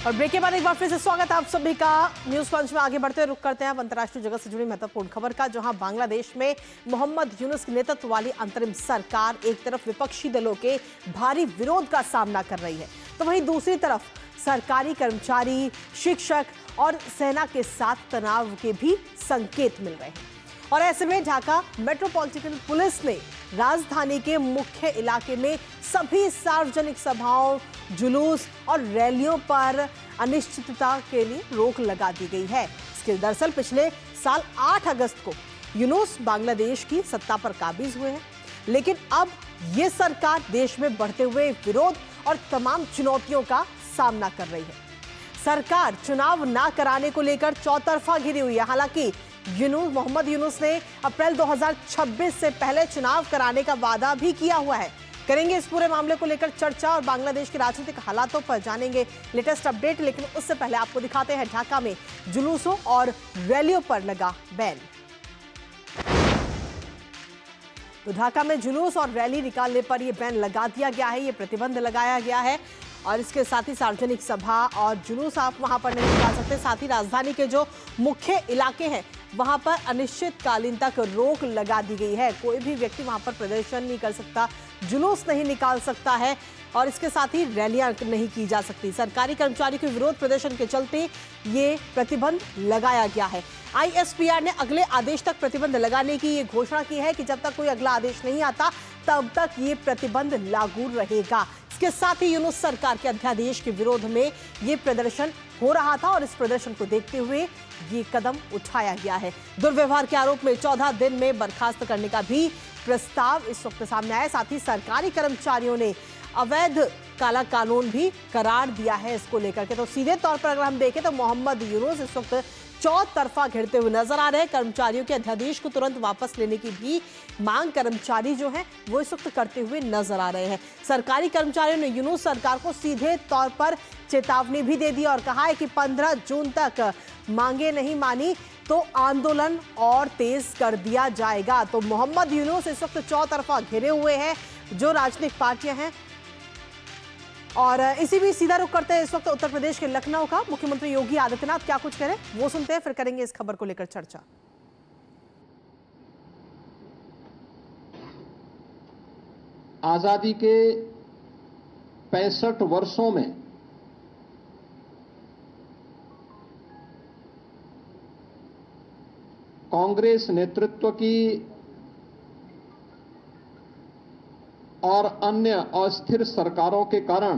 और ब्रेक के बाद एक बार फिर से स्वागत है आप सभी का। न्यूज पंच में आगे बढ़ते रुख करते हैं अब अंतर्राष्ट्रीय जगत से जुड़ी महत्वपूर्ण खबर का, जहां बांग्लादेश में मोहम्मद यूनुस के नेतृत्व वाली अंतरिम सरकार एक तरफ विपक्षी दलों के भारी विरोध का सामना कर रही है, तो वहीं दूसरी तरफ सरकारी कर्मचारी, शिक्षक और सेना के साथ तनाव के भी संकेत मिल रहे हैं। और ऐसे में ढाका मेट्रोपॉलिटन पुलिस ने राजधानी के मुख्य इलाके में सभी सार्वजनिक सभाओं, जुलूस और रैलियों पर अनिश्चितता के लिए रोक लगा दी गई है। इसके दरअसल पिछले साल 8 अगस्त को यूनुस बांग्लादेश की सत्ता पर काबिज हुए हैं, लेकिन अब ये सरकार देश में बढ़ते हुए विरोध और तमाम चुनौतियों का सामना कर रही है। सरकार चुनाव ना कराने को लेकर चौतरफा घिरी हुई है। हालांकि मोहम्मद यूनुस ने अप्रैल 2026 से पहले चुनाव कराने का वादा भी किया हुआ है। करेंगे इस पूरे मामले को लेकर चर्चा और बांग्लादेश के राजनीतिक हालातों पर जानेंगे लेटेस्ट अपडेट, लेकिन उससे पहले आपको दिखाते हैं ढाका में जुलूसों और रैलियों पर लगा बैन। तो ढाका में जुलूस और रैली निकालने पर यह बैन लगा दिया गया है, ये प्रतिबंध लगाया गया है और इसके साथ ही सार्वजनिक सभा और जुलूस आप वहां पर नहीं निकाल सकते। साथ ही राजधानी के जो मुख्य इलाके हैं वहां पर अनिश्चितकालीन तक रोक लगा दी गई है। कोई भी व्यक्ति वहां पर प्रदर्शन नहीं कर सकता, जुलूस नहीं निकाल सकता है और इसके साथ ही रैलियां नहीं की जा सकती। सरकारी कर्मचारियों के विरोध प्रदर्शन के चलते ये प्रतिबंध लगाया गया है। ISPR ने अगले आदेश तक प्रतिबंध लगाने की ये घोषणा की है कि जब तक कोई अगला आदेश नहीं आता तब तक ये प्रतिबंध लागू रहेगा। इसके साथ ही यूनुस सरकार के अध्यादेश के विरोध में ये प्रदर्शन हो रहा था और इस प्रदर्शन को देखते हुए ये कदम उठाया गया है। दुर्व्यवहार के आरोप में 14 दिन में बर्खास्त करने का भी प्रस्ताव इस वक्त सामने आया। साथ ही सरकारी कर्मचारियों ने अवैध काला कानून भी करार दिया है इसको लेकर के। तो सीधे तौर पर अगर हम देखें तो मोहम्मद यूनुस इस वक्त चौतरफा घिरते हुए नजर आ रहे हैं। कर्मचारियों के अध्यादेश को तुरंत वापस लेने की भी मांग कर्मचारी जो है वो इस वक्त करते हुए नजर आ रहे हैं। सरकारी कर्मचारियों ने यूनुस सरकार को सीधे तौर पर चेतावनी भी दे दी और कहा है कि 15 जून तक मांगे नहीं मानी तो आंदोलन और तेज कर दिया जाएगा। तो मोहम्मद यूनुस इस वक्त चौतरफा घिरे हुए हैं जो राजनीतिक पार्टियां हैं। और इसी भी सीधा रुख करते हैं इस वक्त उत्तर प्रदेश के लखनऊ का। मुख्यमंत्री योगी आदित्यनाथ क्या कुछ करें वो सुनते हैं, फिर करेंगे इस खबर को लेकर चर्चा। आजादी के 65 वर्षों में कांग्रेस नेतृत्व की और अन्य अस्थिर सरकारों के कारण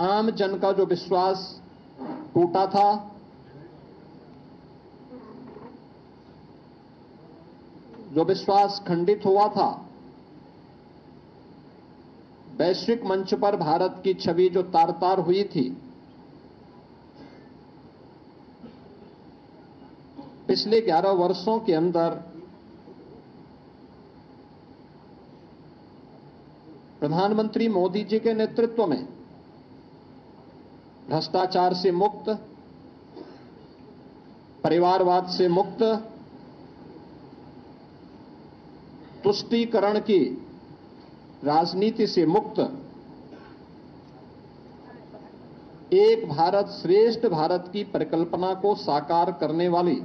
आम जन का जो विश्वास टूटा था, जो विश्वास खंडित हुआ था, वैश्विक मंच पर भारत की छवि जो तार-तार हुई थी, पिछले 11 वर्षों के अंदर प्रधानमंत्री मोदी जी के नेतृत्व में भ्रष्टाचार से मुक्त, परिवारवाद से मुक्त, तुष्टीकरण की राजनीति से मुक्त, एक भारत श्रेष्ठ भारत की परिकल्पना को साकार करने वाली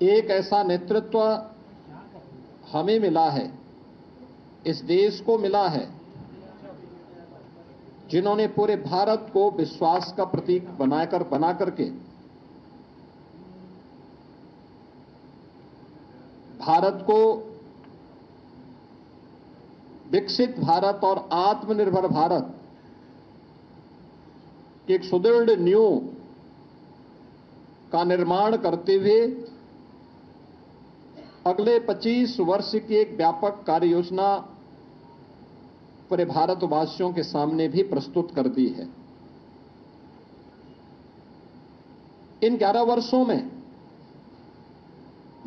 एक ऐसा नेतृत्व हमें मिला है, इस देश को मिला है, जिन्होंने पूरे भारत को विश्वास का प्रतीक बना करके भारत को विकसित भारत और आत्मनिर्भर भारत की एक सुदृढ़ नींव का निर्माण करते हुए अगले 25 वर्ष की एक व्यापक कार्य योजना पूरे भारतवासियों के सामने भी प्रस्तुत कर दी है। इन 11 वर्षों में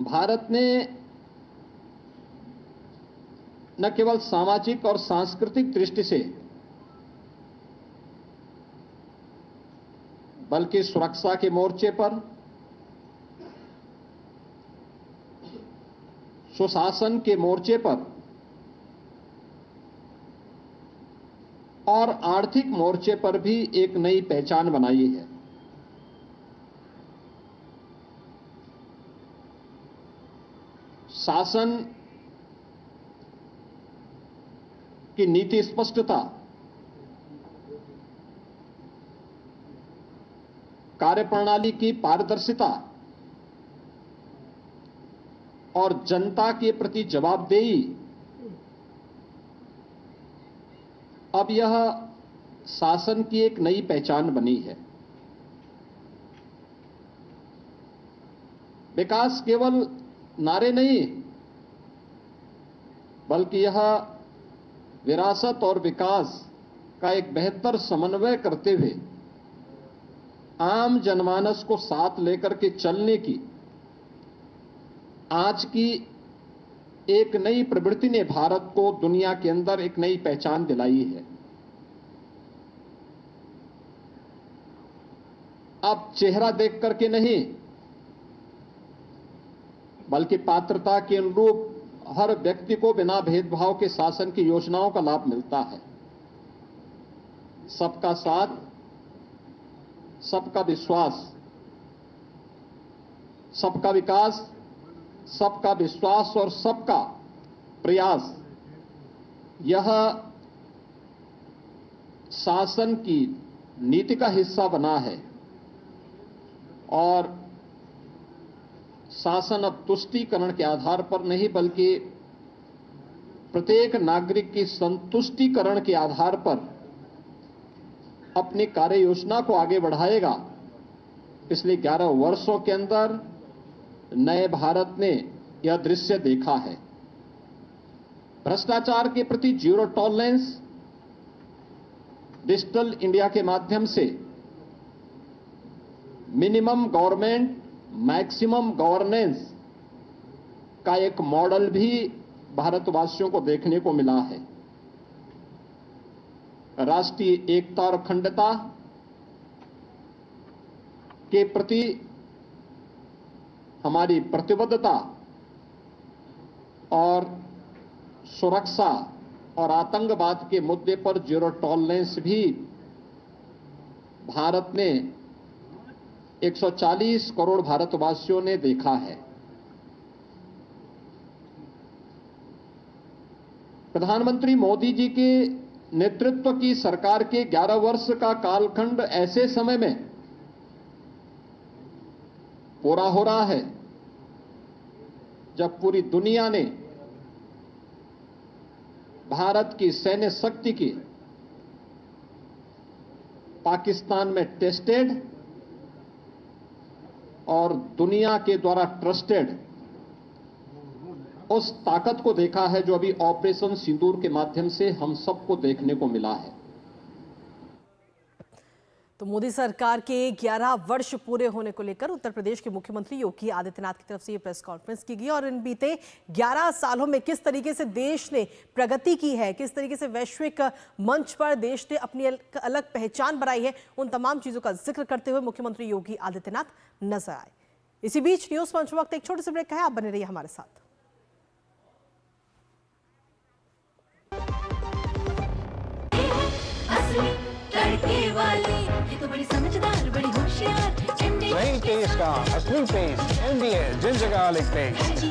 भारत ने न केवल सामाजिक और सांस्कृतिक दृष्टि से बल्कि सुरक्षा के मोर्चे पर, सुशासन के मोर्चे पर और आर्थिक मोर्चे पर भी एक नई पहचान बनाई है। शासन की नीति स्पष्टता, कार्यप्रणाली की पारदर्शिता और जनता के प्रति जवाबदेही, अब यह शासन की एक नई पहचान बनी है। विकास केवल नारे नहीं, बल्कि यह विरासत और विकास का एक बेहतर समन्वय करते हुए आम जनमानस को साथ लेकर के चलने की आज की एक नई प्रवृत्ति ने भारत को दुनिया के अंदर एक नई पहचान दिलाई है। अब चेहरा देख करके नहीं, बल्कि पात्रता के अनुरूप हर व्यक्ति को बिना भेदभाव के शासन की योजनाओं का लाभ मिलता है। सबका साथ, सबका विश्वास, सबका विकास, सबका विश्वास और सबका प्रयास, यह शासन की नीति का हिस्सा बना है। और शासन अब तुष्टीकरण के आधार पर नहीं, बल्कि प्रत्येक नागरिक की संतुष्टिकरण के आधार पर अपनी कार्य योजना को आगे बढ़ाएगा। पिछले 11 वर्षों के अंदर नए भारत ने यह दृश्य देखा है। भ्रष्टाचार के प्रति जीरो टॉलरेंस, डिजिटल इंडिया के माध्यम से मिनिमम गवर्नमेंट मैक्सिमम गवर्नेंस का एक मॉडल भी भारतवासियों को देखने को मिला है। राष्ट्रीय एकता और अखंडता के प्रति हमारी प्रतिबद्धता और सुरक्षा और आतंकवाद के मुद्दे पर जीरो टॉलरेंस भी भारत ने 140 करोड़ भारतवासियों ने देखा है। प्रधानमंत्री मोदी जी के नेतृत्व की सरकार के 11 वर्ष का कालखंड ऐसे समय में पूरा हो रहा है जब पूरी दुनिया ने भारत की सैन्य शक्ति की पाकिस्तान में टेस्टेड और दुनिया के द्वारा ट्रस्टेड उस ताकत को देखा है जो अभी ऑपरेशन सिंदूर के माध्यम से हम सबको देखने को मिला है। तो मोदी सरकार के 11 वर्ष पूरे होने को लेकर उत्तर प्रदेश के मुख्यमंत्री योगी आदित्यनाथ की तरफ से ये प्रेस कॉन्फ्रेंस की गई और इन बीते 11 सालों में किस तरीके से देश ने प्रगति की है, किस तरीके से वैश्विक मंच पर देश ने अपनी अलग पहचान बनाई है, उन तमाम चीजों का जिक्र करते हुए मुख्यमंत्री योगी आदित्यनाथ नजर आए। इसी बीच न्यूज मंच वक्त एक छोटे से ब्रेक का है, आप बने रहिए हमारे साथ। ये तो बड़ी समझदार, बड़ी होशियार। नई टेस्ट का असली taste MDA ginger garlic paste.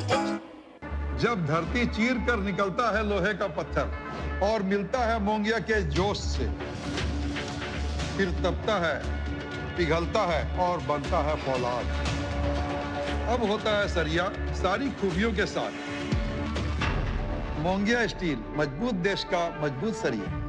जब धरती चीर कर निकलता है लोहे का पत्थर और मिलता है मोंगिया के जोश से, फिर तपता है, पिघलता है और बनता है फौलाद। अब होता है सरिया सारी खूबियों के साथ। मोंगिया स्टील, मजबूत देश का मजबूत सरिया।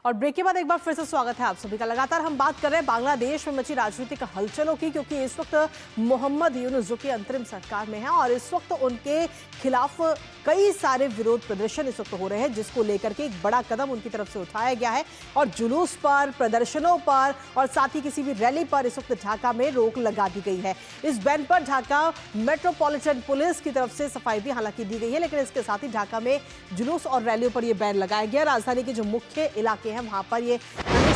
और ब्रेक के बाद एक बार फिर से स्वागत है आप सभी का। लगातार हम बात कर रहे हैं बांग्लादेश में मची राजनीतिक हलचलों की, क्योंकि इस वक्त मोहम्मद यूनुस जो कि अंतरिम सरकार में है और इस वक्त उनके खिलाफ कई सारे विरोध प्रदर्शन इस वक्त हो रहे हैं, जिसको लेकर के एक बड़ा कदम उनकी तरफ से उठाया गया है और जुलूस पर, प्रदर्शनों पर और साथ ही किसी भी रैली पर इस वक्त ढाका में रोक लगा दी गई है। इस बैन पर ढाका मेट्रोपॉलिटन पुलिस की तरफ से सफाई भी हालांकि दी गई है, लेकिन इसके साथ ही ढाका में जुलूस और रैलियों पर यह बैन लगाया गया। राजधानी के जो मुख्य इलाके हैं वहां पर ये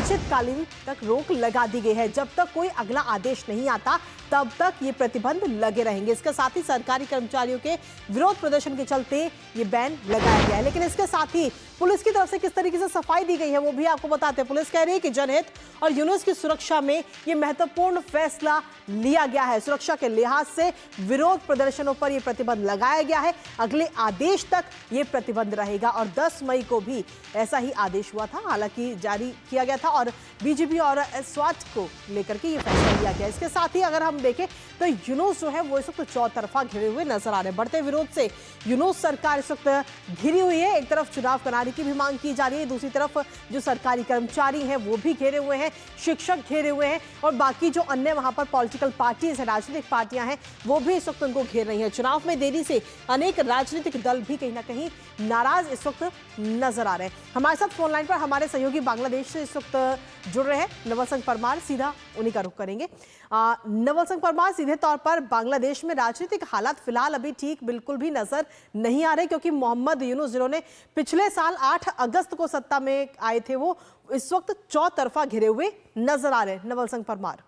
अनिश्चितकालीन तक रोक लगा दी गई है। जब तक कोई अगला आदेश नहीं आता तब तक ये प्रतिबंध लगे रहेंगे। इसके साथ ही सरकारी कर्मचारियों के विरोध प्रदर्शन के चलते ये बैन लगाया गया है। लेकिन इसके साथ ही पुलिस की तरफ से किस तरीके से सफाई दी गई है वो भी आपको बताते हैं। पुलिस कह रही है कि जनहित और यूनुस की सुरक्षा में ये महत्वपूर्ण फैसला लिया गया है। सुरक्षा के लिहाज से विरोध प्रदर्शनों पर यह प्रतिबंध लगाया गया है। अगले आदेश तक ये प्रतिबंध रहेगा और 10 मई को भी ऐसा ही आदेश हुआ था, हालांकि जारी किया गया था और बीजेपी और स्वाट को लेकर के ये फैसला लिया गया। इसके साथ ही अगर हम देखें तो यूनुस जो है वो इस वक्त चौतरफा घिरे हुए नजर आ रहे हैं। बढ़ते विरोध से यूनुस सरकार इस वक्त घिरी हुई है। एक तरफ चुनाव कराने की भी मांग की जा रही है, दूसरी तरफ जो सरकारी कर्मचारी हैं वो भी घेरे हुए हैं, शिक्षक घेरे हुए हैं और बाकी जो अन्य वहां पर पॉलिटिकल पार्टीज है, राजनीतिक पार्टियां हैं, वो भी इस वक्त उनको घेर रही हैं। चुनाव में देरी से अनेक राजनीतिक दल भी कहीं ना कहीं नाराज इस वक्त नजर आ रहे हैं। हमारे साथ फोन लाइन पर हमारे सहयोगी बांग्लादेश से इस वक्त जुड़ रहे हैं, नवल संघ परमार, सीधा उन्हीं का रुख करेंगे। नवल संघ परमार, सीधे तौर पर बांग्लादेश में राजनीतिक हालात फिलहाल अभी ठीक बिल्कुल भी नजर नहीं आ रहे, क्योंकि मोहम्मद यूनुस जिन्होंने पिछले साल 8 अगस्त को सत्ता में आए थे, वो इस वक्त चौतरफा घिरे हुए नजर आ रहे हैं। नवल संघ परमार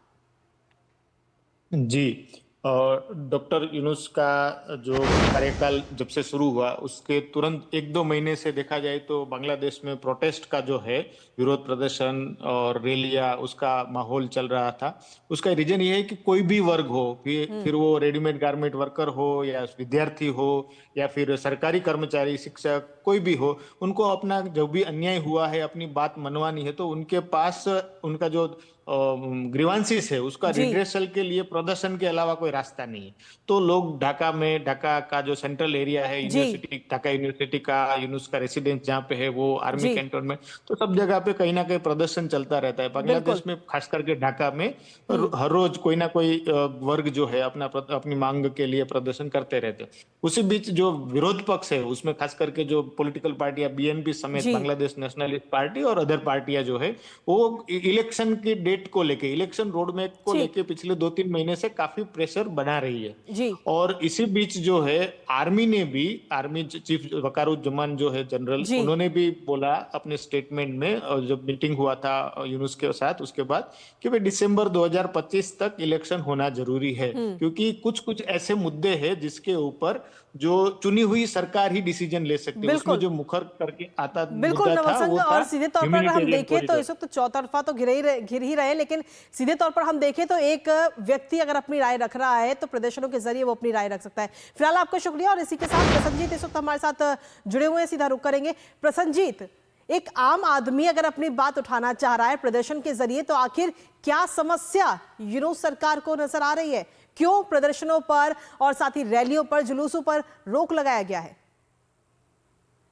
जी, और डॉक्टर यूनुस का जो कार्यकाल जब से शुरू हुआ उसके तुरंत 1-2 महीने से देखा जाए तो बांग्लादेश में प्रोटेस्ट का जो है विरोध प्रदर्शन और रैलियां, उसका माहौल चल रहा था। उसका रीजन ये है कि कोई भी वर्ग हो, फिर वो रेडीमेड गारमेंट वर्कर हो या विद्यार्थी हो या फिर सरकारी कर्मचारी, शिक्षक, कोई भी हो, उनको अपना जो भी अन्याय हुआ है अपनी बात मनवानी है तो उनके पास उनका जो ग्रीवांसिस है उसका रिड्रेसल के लिए प्रदर्शन के अलावा कोई रास्ता नहीं है। तो लोग ढाका का जो सेंट्रल एरिया है यूनिवर्सिटी, ढाका यूनिवर्सिटी का, यूनुस का रेसिडेंस जहाँ पे है वो आर्मी कैंटोनमेंट, तो सब जगह पे कहीं ना कहीं प्रदर्शन चलता रहता है। बांग्लादेश में खास करके ढाका में हर रोज कोई ना कोई वर्ग जो है अपनी मांग के लिए प्रदर्शन करते रहते हैं। उसी बीच जो विरोध पक्ष है उसमें खास करके जो पॉलिटिकल पार्टियां बीएनपी समेत बांग्लादेश नेशनलिस्ट पार्टी और अदर पार्टियां जो है वो इलेक्शन की डेट को लेके, इलेक्शन रोड मैप को लेके पिछले 2-3 महीने से काफी प्रेशर बना रही है जी। और इसी बीच जो है आर्मी चीफ वकारुज्जमान जो है जनरल, उन्होंने भी बोला अपने स्टेटमेंट में जब मीटिंग हुआ था यूनुस के साथ उसके बाद कि भाई दिसंबर 2025 तक इलेक्शन होना जरूरी है, क्योंकि कुछ ऐसे मुद्दे हैं जिसके ऊपर जो चुनी हुई सरकार ही डिसीजन ले सकती है। उसमें जो मुखर करके आता बिल्कुल नवल, और सीधे तौर पर हम देखें तो इस वक्त चौतरफा तो घिर ही रहे, लेकिन सीधे तौर पर हम देखें तो एक व्यक्ति अगर अपनी राय रख रहा है तो प्रदर्शनों के जरिए वो अपनी राय रख सकता है। फिलहाल आपका शुक्रिया। और इसी के साथ प्रसन्नजीत इस वक्त हमारे साथ जुड़े हुए हैं, सीधा रुख करेंगे। प्रसन्नजीत, एक आम आदमी अगर अपनी बात उठाना चाह रहा है प्रदर्शन के जरिए तो आखिर क्या समस्या यूनुस सरकार को नजर आ रही है? क्यों प्रदर्शनों पर और साथ ही रैलियों पर, जुलूसों पर रोक लगाया गया है?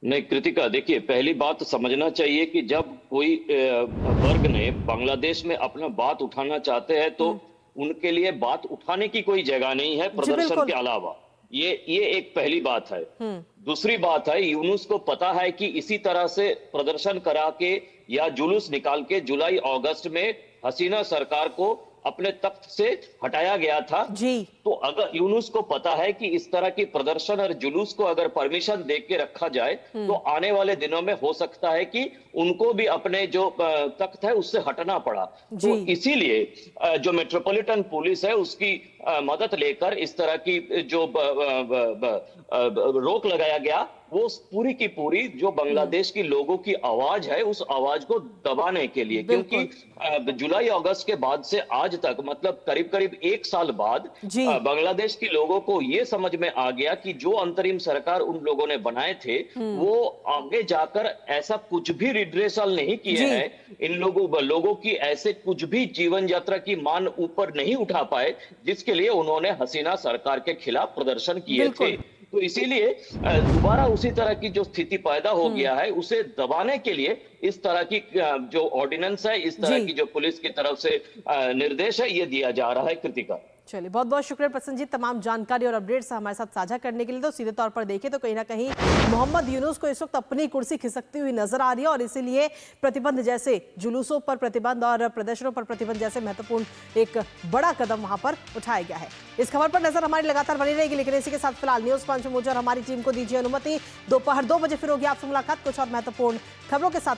नहीं कृतिका, देखिए पहली बात समझना चाहिए कि जब कोई वर्ग ने बांग्लादेश में अपना बात उठाना चाहते हैं तो उनके लिए बात उठाने की कोई जगह नहीं है प्रदर्शन के अलावा। ये एक पहली बात है। दूसरी बात है, यूनुस को पता है कि इसी तरह से प्रदर्शन करा के या जुलूस निकाल के जुलाई अगस्त में हसीना सरकार को अपने तख्त से हटाया गया था जी। तो अगर यूनुस को पता है कि इस तरह की प्रदर्शन और जुलूस को अगर परमिशन दे के रखा जाए तो आने वाले दिनों में हो सकता है कि उनको भी अपने जो तख्त है उससे हटना पड़ा। तो इसीलिए जो मेट्रोपॉलिटन पुलिस है उसकी मदद लेकर इस तरह की जो रोक लगाया गया, वो पूरी की पूरी जो बांग्लादेश की लोगों की आवाज है उस आवाज को दबाने के लिए, क्योंकि जुलाई अगस्त के बाद से आज तक मतलब करीब 1 साल बाद बांग्लादेश के लोगों को ये समझ में आ गया कि जो अंतरिम सरकार उन लोगों ने बनाए थे वो आगे जाकर ऐसा कुछ भी रिड्रेसल नहीं किए हैं। इन लोगों की ऐसे कुछ भी जीवन यात्रा की मान ऊपर नहीं उठा पाए जिसके लिए उन्होंने हसीना सरकार के खिलाफ प्रदर्शन किए थे। तो इसीलिए दोबारा उसी तरह की जो स्थिति पैदा हो गया है उसे दबाने के लिए इस तरह की जो ऑर्डिनेंस है, इस तरह की जो पुलिस की तरफ से निर्देश है, ये दिया जा रहा है। कृतिका, चलिए बहुत बहुत शुक्रिया प्रसन्नजीत तमाम जानकारी और अपडेट्स हमारे साथ साझा करने के लिए। तो सीधे तौर पर देखें तो कहीं ना कहीं मोहम्मद यूनुस को इस वक्त अपनी कुर्सी खिसकती हुई नजर आ रही है और इसीलिए प्रतिबंध जैसे जुलूसों पर प्रतिबंध और प्रदर्शनों पर प्रतिबंध जैसे महत्वपूर्ण एक बड़ा कदम वहां पर उठाया गया है। इस खबर पर नजर हमारी लगातार बनी रहेगी, लेकिन इसी के साथ फिलहाल न्यूज पंच मुझे और हमारी टीम को दीजिए अनुमति। दोपहर 2 बजे फिर होगी आपसे मुलाकात कुछ और महत्वपूर्ण खबरों के साथ।